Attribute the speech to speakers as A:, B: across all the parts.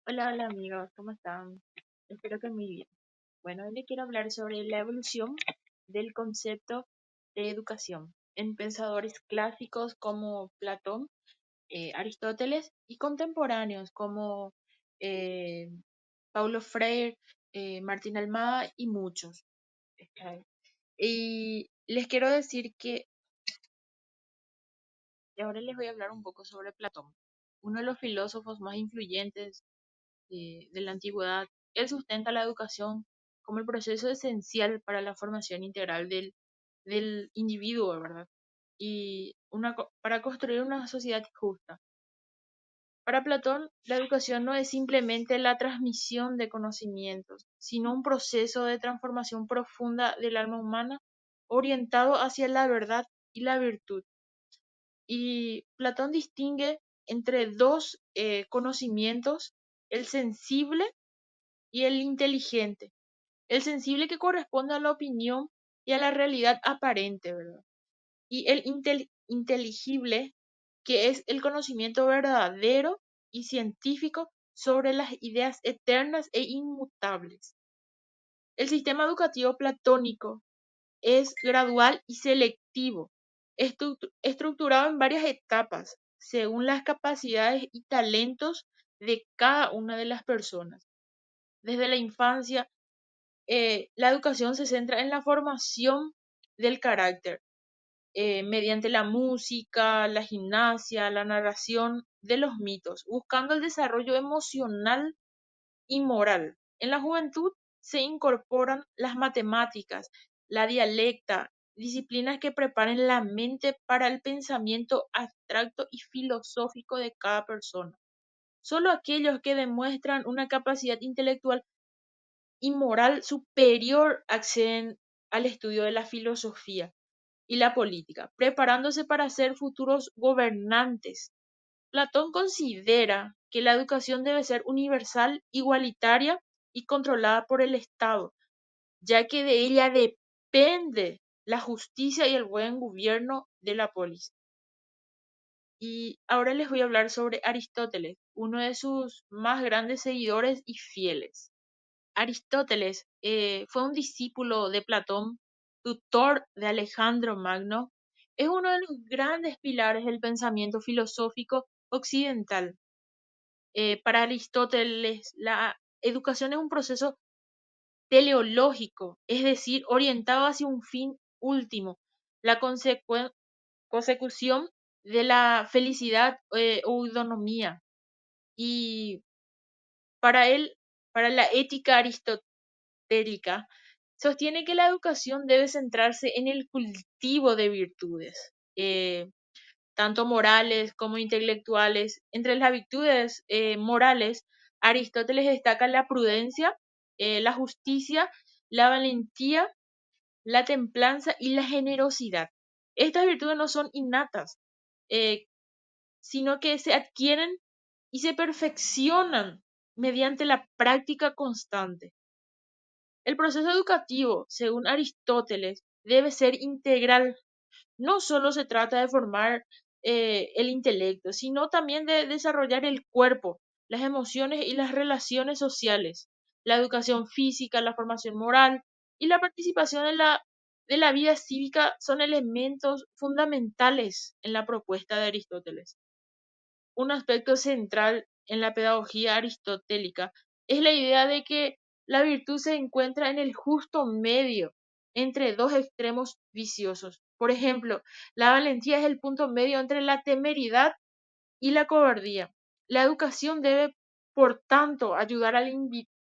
A: Hola, hola amigos, ¿cómo están? Espero que muy bien. Bueno, hoy les quiero hablar sobre la evolución del concepto de educación en pensadores clásicos como Platón, Aristóteles y contemporáneos como eh, Paulo Freire, Martín Almada y muchos. Y les quiero decir que ahora les voy a hablar un poco sobre Platón, uno de los filósofos más influyentes de la antigüedad. Él sustenta la educación como el proceso esencial para la formación integral del individuo, ¿verdad? Y para construir una sociedad justa. Para Platón, la educación no es simplemente la transmisión de conocimientos, sino un proceso de transformación profunda del alma humana orientado hacia la verdad y la virtud. Y Platón distingue entre dos conocimientos, el sensible y el inteligente. El sensible que corresponde a la opinión y a la realidad aparente, ¿verdad? Y el inteligible, que es el conocimiento verdadero y científico sobre las ideas eternas e inmutables. El sistema educativo platónico es gradual y selectivo, estructurado en varias etapas, según las capacidades y talentos de cada una de las personas. Desde la infancia, la educación se centra en la formación del carácter, mediante la música, la gimnasia, la narración de los mitos, buscando el desarrollo emocional y moral. En la juventud se incorporan las matemáticas, la dialecta, disciplinas que preparen la mente para el pensamiento abstracto y filosófico de cada persona. Solo aquellos que demuestran una capacidad intelectual y moral superior acceden al estudio de la filosofía y la política, preparándose para ser futuros gobernantes. Platón considera que la educación debe ser universal, igualitaria y controlada por el Estado, ya que de ella depende la justicia y el buen gobierno de la polis. Y ahora les voy a hablar sobre Aristóteles, uno de sus más grandes seguidores y fieles. Aristóteles fue un discípulo de Platón, tutor de Alejandro Magno. Es uno de los grandes pilares del pensamiento filosófico occidental. Para Aristóteles, la educación es un proceso teleológico, es decir, orientado hacia un fin último, la consecución de la felicidad o autonomía. Y para él, para la ética aristotélica, sostiene que la educación debe centrarse en el cultivo de virtudes, tanto morales como intelectuales. Entre las virtudes morales, Aristóteles destaca la prudencia, la justicia, la valentía, la templanza y la generosidad. Estas virtudes no son innatas, eh, sino que se adquieren y se perfeccionan mediante la práctica constante. El proceso educativo, según Aristóteles, debe ser integral. No solo se trata de formar el intelecto, sino también de desarrollar el cuerpo, las emociones y las relaciones sociales, la educación física, la formación moral y la participación de la vida cívica son elementos fundamentales en la propuesta de Aristóteles. Un aspecto central en la pedagogía aristotélica es la idea de que la virtud se encuentra en el justo medio entre dos extremos viciosos. Por ejemplo, la valentía es el punto medio entre la temeridad y la cobardía. La educación debe, por tanto, ayudar al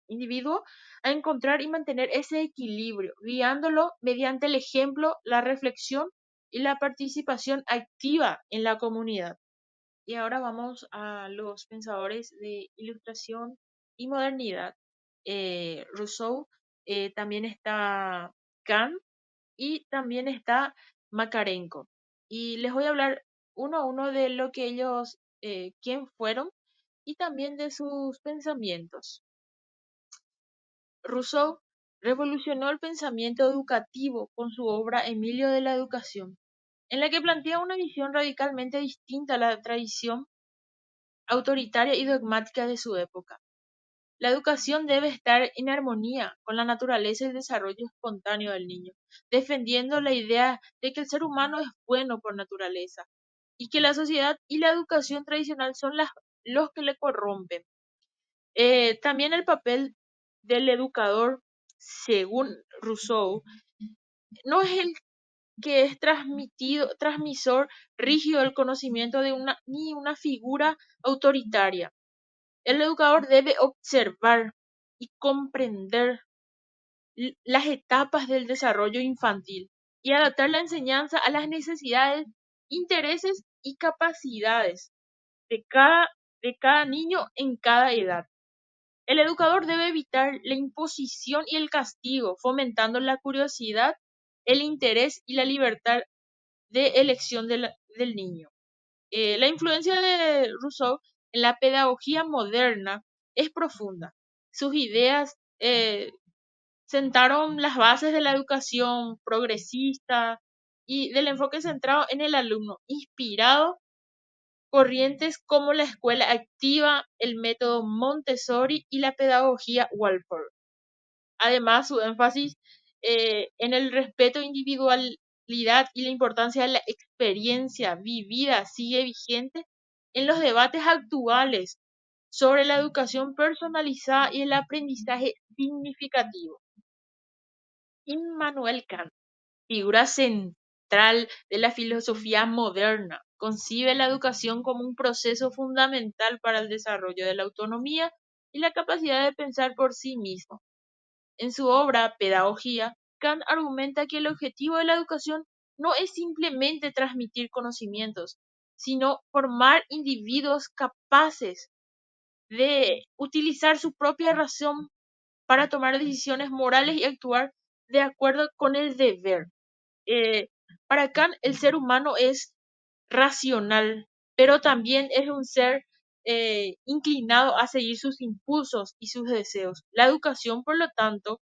A: individuo a encontrar y mantener ese equilibrio, guiándolo mediante el ejemplo, la reflexión y la participación activa en la comunidad. Y ahora vamos a los pensadores de Ilustración y Modernidad. Rousseau, también está Kant y también está Makarenko. Y les voy a hablar uno a uno de lo que ellos, quién fueron y también de sus pensamientos. Rousseau revolucionó el pensamiento educativo con su obra Emilio de la Educación, en la que plantea una visión radicalmente distinta a la tradición autoritaria y dogmática de su época. La educación debe estar en armonía con la naturaleza y el desarrollo espontáneo del niño, defendiendo la idea de que el ser humano es bueno por naturaleza y que la sociedad y la educación tradicional son los que le corrompen. También el papel del educador, según Rousseau, no es el que es transmisor rígido del conocimiento ni una figura autoritaria. El educador debe observar y comprender las etapas del desarrollo infantil y adaptar la enseñanza a las necesidades, intereses y capacidades de cada niño en cada edad. El educador debe evitar la imposición y el castigo, fomentando la curiosidad, el interés y la libertad de elección del niño. La influencia de Rousseau en la pedagogía moderna es profunda. Sus ideas sentaron las bases de la educación progresista y del enfoque centrado en el alumno, inspirado corrientes como la escuela activa, el método Montessori y la pedagogía Waldorf. Además, su énfasis en el respeto individualidad y la importancia de la experiencia vivida sigue vigente en los debates actuales sobre la educación personalizada y el aprendizaje significativo. Immanuel Kant, figura central de la filosofía moderna, concibe la educación como un proceso fundamental para el desarrollo de la autonomía y la capacidad de pensar por sí mismo. En su obra Pedagogía, Kant argumenta que el objetivo de la educación no es simplemente transmitir conocimientos, sino formar individuos capaces de utilizar su propia razón para tomar decisiones morales y actuar de acuerdo con el deber. Eh, para Kant, el ser humano es racional, pero también es un ser inclinado a seguir sus impulsos y sus deseos. La educación, por lo tanto,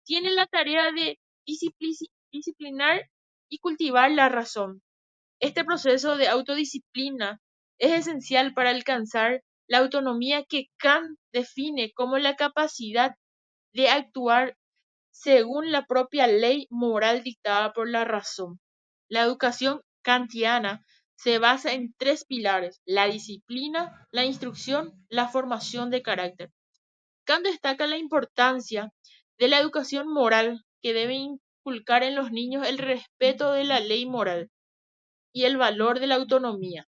A: tiene la tarea de disciplinar y cultivar la razón. Este proceso de autodisciplina es esencial para alcanzar la autonomía que Kant define como la capacidad de actuar según la propia ley moral dictada por la razón. La educación kantiana se basa en tres pilares: la disciplina, la instrucción, la formación de carácter. Kant destaca la importancia de la educación moral, que debe inculcar en los niños el respeto de la ley moral y el valor de la autonomía.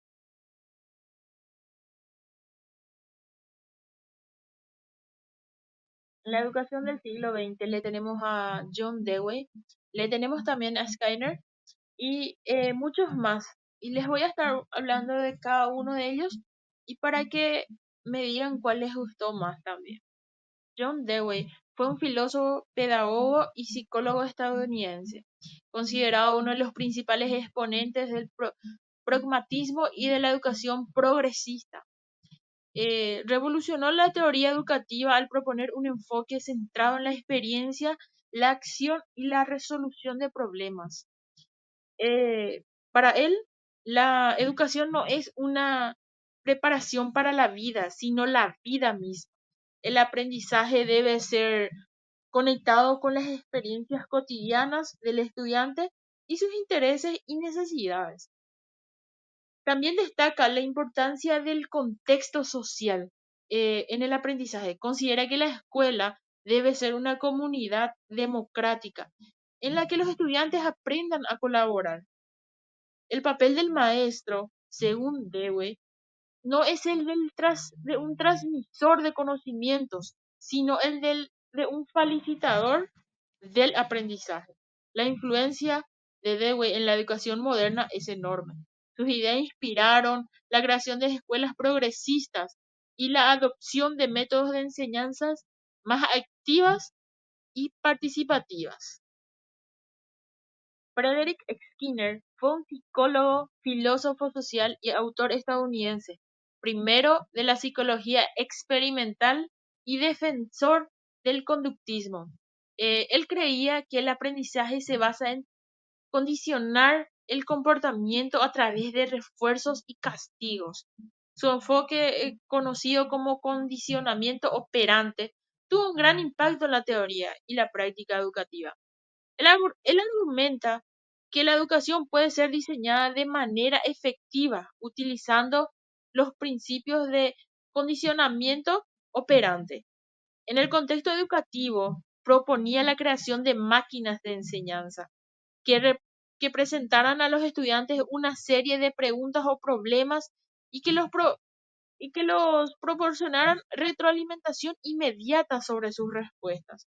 A: En la educación del siglo XX le tenemos a John Dewey, le tenemos también a Skinner y muchos más. Y les voy a estar hablando de cada uno de ellos y para que me digan cuál les gustó más también. John Dewey fue un filósofo, pedagogo y psicólogo estadounidense, considerado uno de los principales exponentes del pragmatismo y de la educación progresista. Revolucionó la teoría educativa al proponer un enfoque centrado en la experiencia, la acción y la resolución de problemas. Para él, la educación no es una preparación para la vida, sino la vida misma. El aprendizaje debe ser conectado con las experiencias cotidianas del estudiante y sus intereses y necesidades. También destaca la importancia del contexto social en el aprendizaje. Considera que la escuela debe ser una comunidad democrática en la que los estudiantes aprendan a colaborar. El papel del maestro, según Dewey, no es el de un transmisor de conocimientos, sino de un facilitador del aprendizaje. La influencia de Dewey en la educación moderna es enorme. Sus ideas inspiraron la creación de escuelas progresistas y la adopción de métodos de enseñanzas más activas y participativas. Frederick Skinner fue un psicólogo, filósofo social y autor estadounidense, primero de la psicología experimental y defensor del conductismo. Él creía que el aprendizaje se basa en condicionar el comportamiento a través de refuerzos y castigos. Su enfoque, conocido como condicionamiento operante, tuvo un gran impacto en la teoría y la práctica educativa. Él argumenta que la educación puede ser diseñada de manera efectiva utilizando los principios de condicionamiento operante. En el contexto educativo, proponía la creación de máquinas de enseñanza que, que presentaran a los estudiantes una serie de preguntas o problemas y y que los proporcionaran retroalimentación inmediata sobre sus respuestas.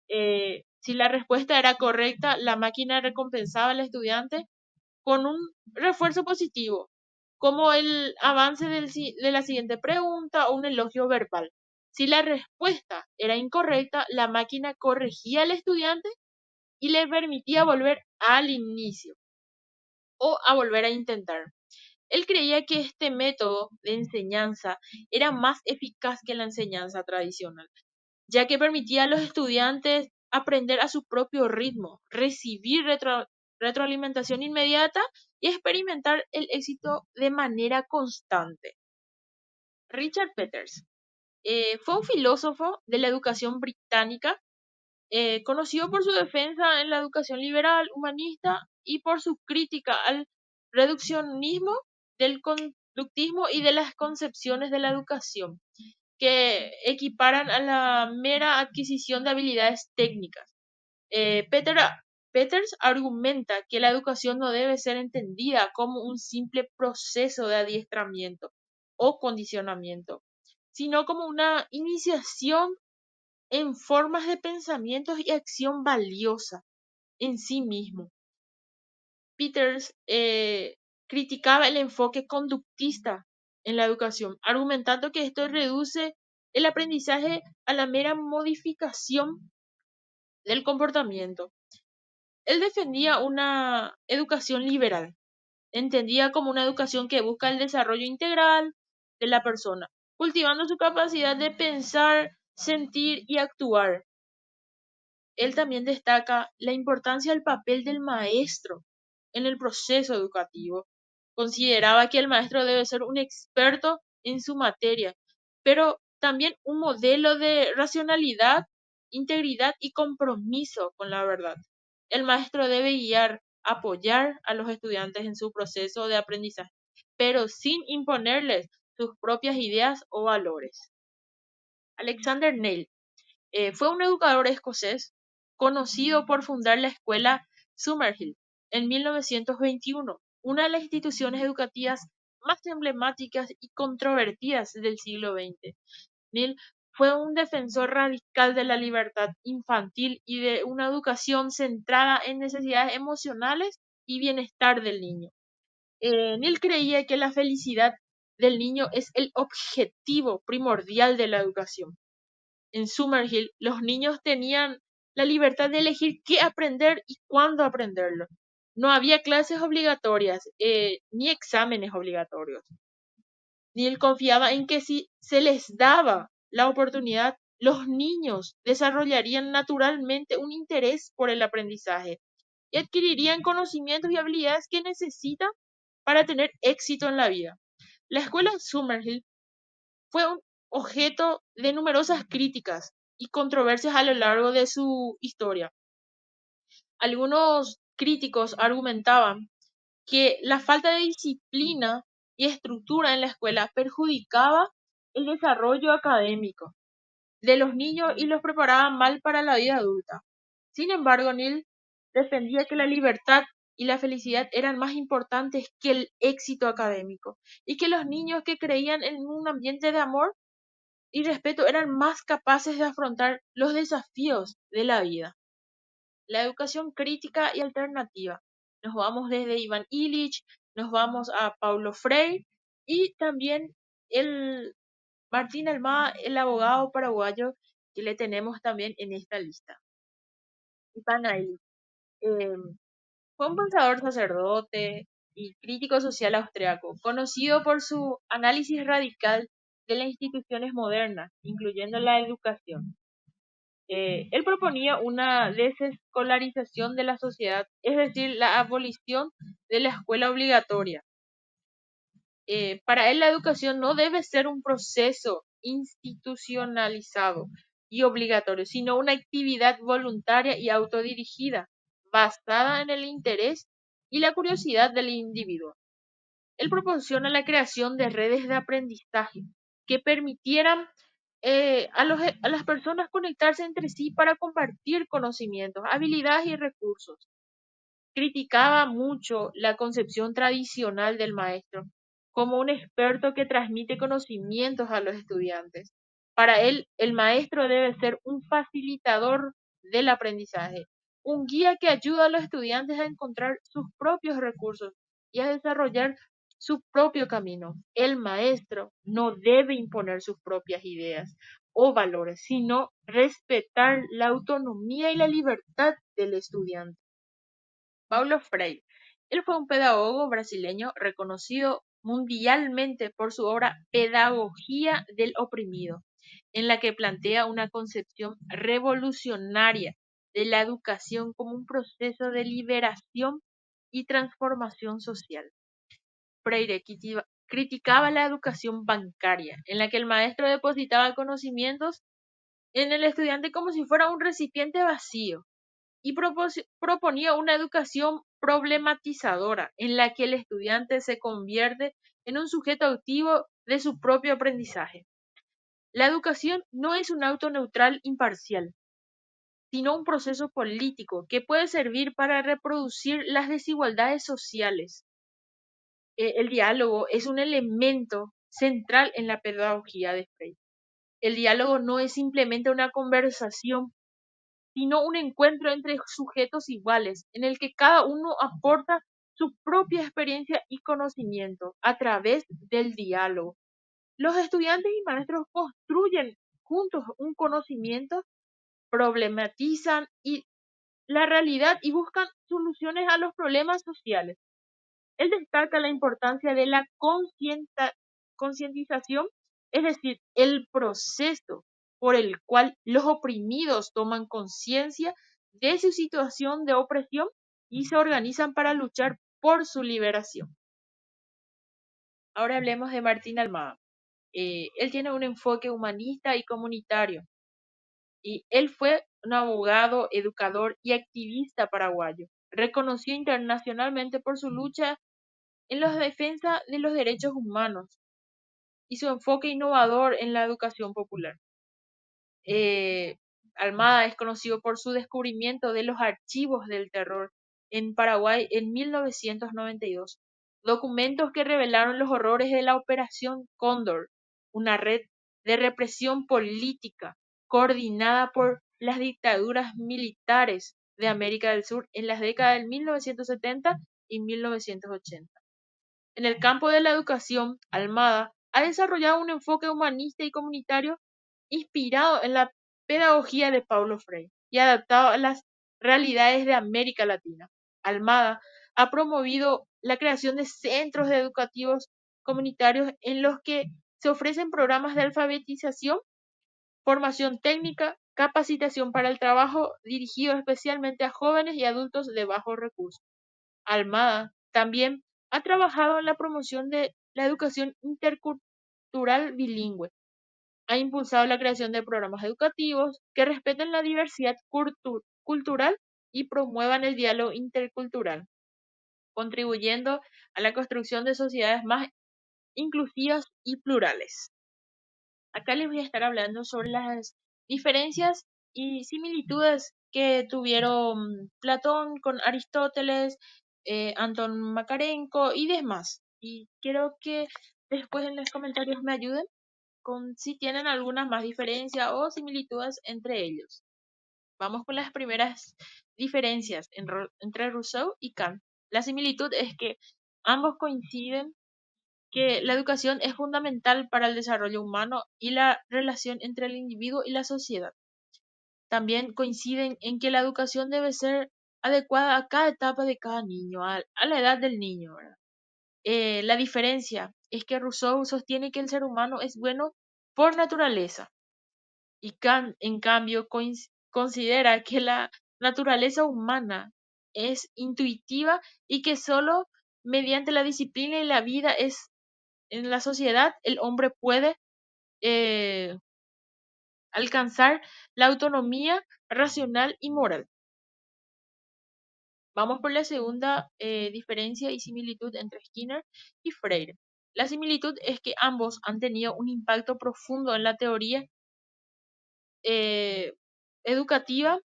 A: Si la respuesta era correcta, la máquina recompensaba al estudiante con un refuerzo positivo, como el avance de la siguiente pregunta o un elogio verbal. Si la respuesta era incorrecta, la máquina corregía al estudiante y le permitía volver al inicio o a volver a intentar. Él creía que este método de enseñanza era más eficaz que la enseñanza tradicional, ya que permitía a los estudiantes aprender a su propio ritmo, recibir retroalimentación inmediata y experimentar el éxito de manera constante. Richard Peters fue un filósofo de la educación británica, conocido por su defensa en la educación liberal, humanista y por su crítica al reduccionismo, del conductismo y de las concepciones de la educación que equiparan a la mera adquisición de habilidades técnicas. Eh, Peter- Peters argumenta que la educación no debe ser entendida como un simple proceso de adiestramiento o condicionamiento, sino como una iniciación en formas de pensamientos y acción valiosa en sí mismo. Peters criticaba el enfoque conductista en la educación, argumentando que esto reduce el aprendizaje a la mera modificación del comportamiento. Él defendía una educación liberal, entendida como una educación que busca el desarrollo integral de la persona, cultivando su capacidad de pensar, sentir y actuar. Él también destaca la importancia del papel del maestro en el proceso educativo. Consideraba que el maestro debe ser un experto en su materia, pero también un modelo de racionalidad, integridad y compromiso con la verdad. El maestro debe guiar, apoyar a los estudiantes en su proceso de aprendizaje, pero sin imponerles sus propias ideas o valores. Alexander Neil fue un educador escocés conocido por fundar la escuela Summerhill en 1921, una de las instituciones educativas más emblemáticas y controvertidas del siglo XX. Neil fue un defensor radical de la libertad infantil y de una educación centrada en necesidades emocionales y bienestar del niño. Neil creía que la felicidad del niño es el objetivo primordial de la educación. En Summerhill, los niños tenían la libertad de elegir qué aprender y cuándo aprenderlo. No había clases obligatorias, ni exámenes obligatorios. Neil confiaba en que si se les daba la oportunidad, los niños desarrollarían naturalmente un interés por el aprendizaje y adquirirían conocimientos y habilidades que necesitan para tener éxito en la vida. La escuela Summerhill fue un objeto de numerosas críticas y controversias a lo largo de su historia. Algunos críticos argumentaban que la falta de disciplina y estructura en la escuela perjudicaba el desarrollo académico de los niños y los preparaba mal para la vida adulta. Sin embargo, Neil defendía que la libertad y la felicidad eran más importantes que el éxito académico y que los niños que creían en un ambiente de amor y respeto eran más capaces de afrontar los desafíos de la vida. La educación crítica y alternativa. Nos vamos desde Iván Illich, nos vamos a Paulo Freire y también el Martín Almada, el abogado paraguayo que le tenemos también en esta lista. Iván Illich eh, fue un pensador sacerdote y crítico social austriaco, conocido por su análisis radical de las instituciones modernas, incluyendo la educación. Él proponía una desescolarización de la sociedad, es decir, la abolición de la escuela obligatoria. Para él la educación no debe ser un proceso institucionalizado y obligatorio, sino una actividad voluntaria y autodirigida, basada en el interés y la curiosidad del individuo. Él proporciona la creación de redes de aprendizaje que permitieran a las personas conectarse entre sí para compartir conocimientos, habilidades y recursos. Criticaba mucho la concepción tradicional del maestro como un experto que transmite conocimientos a los estudiantes. Para él, el maestro debe ser un facilitador del aprendizaje, un guía que ayuda a los estudiantes a encontrar sus propios recursos y a desarrollar su propio camino. El maestro no debe imponer sus propias ideas o valores, sino respetar la autonomía y la libertad del estudiante. Paulo Freire. Él fue un pedagogo brasileño reconocido mundialmente por su obra Pedagogía del oprimido, en la que plantea una concepción revolucionaria de la educación como un proceso de liberación y transformación social. Freire criticaba la educación bancaria, en la que el maestro depositaba conocimientos en el estudiante como si fuera un recipiente vacío y proponía una educación problematizadora en la que el estudiante se convierte en un sujeto activo de su propio aprendizaje. La educación no es un auto neutral imparcial, sino un proceso político que puede servir para reproducir las desigualdades sociales. El diálogo es un elemento central en la pedagogía de Freire. El diálogo no es simplemente una conversación, sino un encuentro entre sujetos iguales, en el que cada uno aporta su propia experiencia y conocimiento a través del diálogo. Los estudiantes y maestros construyen juntos un conocimiento, problematizan la realidad y buscan soluciones a los problemas sociales. Él destaca la importancia de la concientización, es decir, el proceso por el cual los oprimidos toman conciencia de su situación de opresión y se organizan para luchar por su liberación. Ahora hablemos de Martín Almada. Él tiene un enfoque humanista y comunitario, y él fue un abogado, educador y activista paraguayo, reconocido internacionalmente por su lucha en la defensa de los derechos humanos y su enfoque innovador en la educación popular. Eh, Almada es conocido por su descubrimiento de los archivos del terror en Paraguay en 1992, documentos que revelaron los horrores de la Operación Cóndor, una red de represión política coordinada por las dictaduras militares de América del Sur en las décadas de 1970 y 1980. En el campo de la educación, Almada ha desarrollado un enfoque humanista y comunitario inspirado en la pedagogía de Paulo Freire y adaptado a las realidades de América Latina. Almada ha promovido la creación de centros educativos comunitarios en los que se ofrecen programas de alfabetización, formación técnica, capacitación para el trabajo dirigido especialmente a jóvenes y adultos de bajos recursos. Almada también ha trabajado en la promoción de la educación intercultural bilingüe. Ha impulsado la creación de programas educativos que respeten la diversidad cultural y promuevan el diálogo intercultural, contribuyendo a la construcción de sociedades más inclusivas y plurales. Acá les voy a estar hablando sobre las diferencias y similitudes que tuvieron Platón con Aristóteles, Anton Makarenko y demás. Y quiero que después en los comentarios me ayuden con si tienen alguna más diferencia o similitudes entre ellos. Vamos con las primeras diferencias entre Rousseau y Kant. La similitud es que ambos coinciden que la educación es fundamental para el desarrollo humano y la relación entre el individuo y la sociedad. También coinciden en que la educación debe ser adecuada a cada etapa de cada niño, a la edad del niño, ¿verdad? La diferencia es que Rousseau sostiene que el ser humano es bueno por naturaleza y Kant, en cambio, considera que la naturaleza humana es intuitiva y que solo mediante la disciplina y la vida es en la sociedad el hombre puede eh, alcanzar la autonomía racional y moral. Vamos por la segunda diferencia y similitud entre Skinner y Freire. La similitud es que ambos han tenido un impacto profundo en la teoría eh, educativa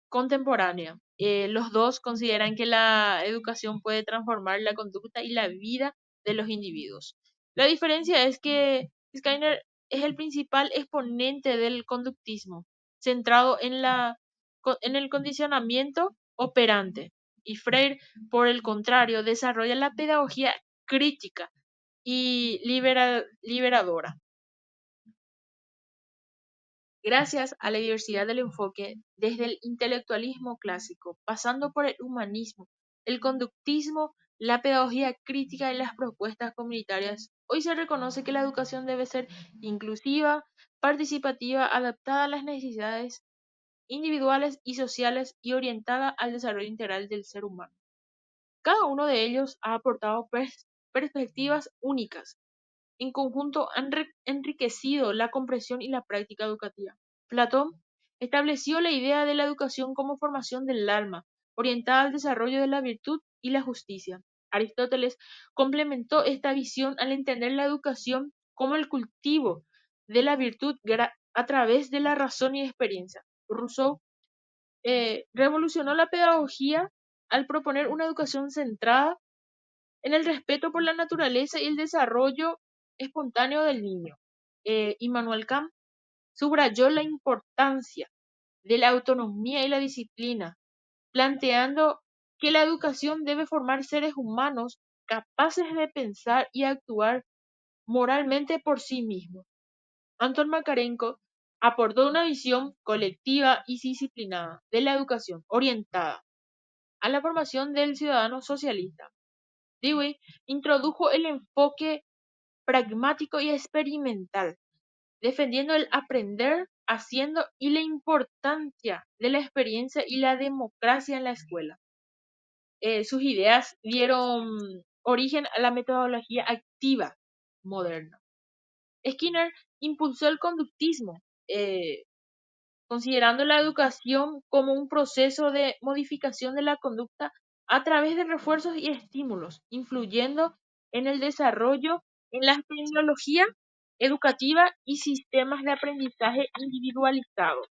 A: contemporánea. Los dos consideran que la educación puede transformar la conducta y la vida de los individuos. La diferencia es que Skinner es el principal exponente del conductismo, centrado en el condicionamiento operante, y Freire, por el contrario, desarrolla la pedagogía crítica y liberadora. Gracias a la diversidad del enfoque, desde el intelectualismo clásico, pasando por el humanismo, el conductismo, la pedagogía crítica y las propuestas comunitarias, hoy se reconoce que la educación debe ser inclusiva, participativa, adaptada a las necesidades individuales y sociales y orientada al desarrollo integral del ser humano. Cada uno de ellos ha aportado perspectivas únicas. En conjunto han enriquecido la comprensión y la práctica educativa. Platón estableció la idea de la educación como formación del alma, orientada al desarrollo de la virtud y la justicia. Aristóteles complementó esta visión al entender la educación como el cultivo de la virtud a través de la razón y experiencia. Rousseau revolucionó la pedagogía al proponer una educación centrada en el respeto por la naturaleza y el desarrollo espontáneo del niño. Immanuel Kant subrayó la importancia de la autonomía y la disciplina, planteando que la educación debe formar seres humanos capaces de pensar y actuar moralmente por sí mismos. Anton Makarenko aportó una visión colectiva y disciplinada de la educación orientada a la formación del ciudadano socialista. Dewey introdujo el enfoque pragmático y experimental, defendiendo el aprender haciendo y la importancia de la experiencia y la democracia en la escuela. Sus ideas dieron origen a la metodología activa moderna. Skinner impulsó el conductismo, considerando la educación como un proceso de modificación de la conducta a través de refuerzos y estímulos, influyendo en el desarrollo en la tecnología educativa y sistemas de aprendizaje individualizados.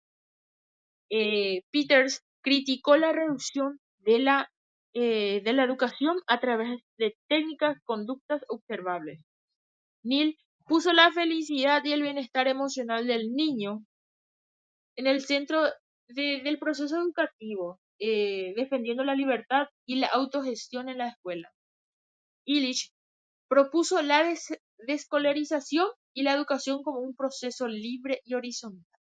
A: Peters criticó la reducción de la educación a través de técnicas, conductas observables. Neil puso la felicidad y el bienestar emocional del niño en el centro del proceso educativo, defendiendo la libertad y la autogestión en la escuela. Illich propuso la descolarización y la educación como un proceso libre y horizontal.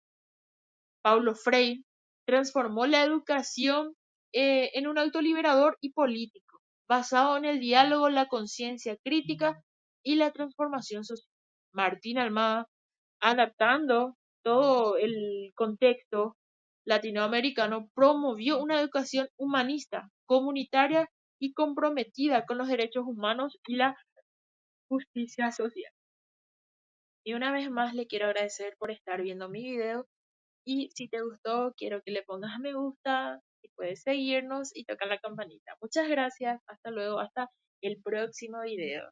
A: Paulo Freire transformó la educación en un auto liberador y político, basado en el diálogo, la conciencia crítica y la transformación social. Martín Almada, adaptando todo el contexto latinoamericano, promovió una educación humanista, comunitaria y comprometida con los derechos humanos y la justicia social. Y una vez más le quiero agradecer por estar viendo mi video y si te gustó quiero que le pongas me gusta y puedes seguirnos y tocar la campanita. Muchas gracias, hasta luego, hasta el próximo video.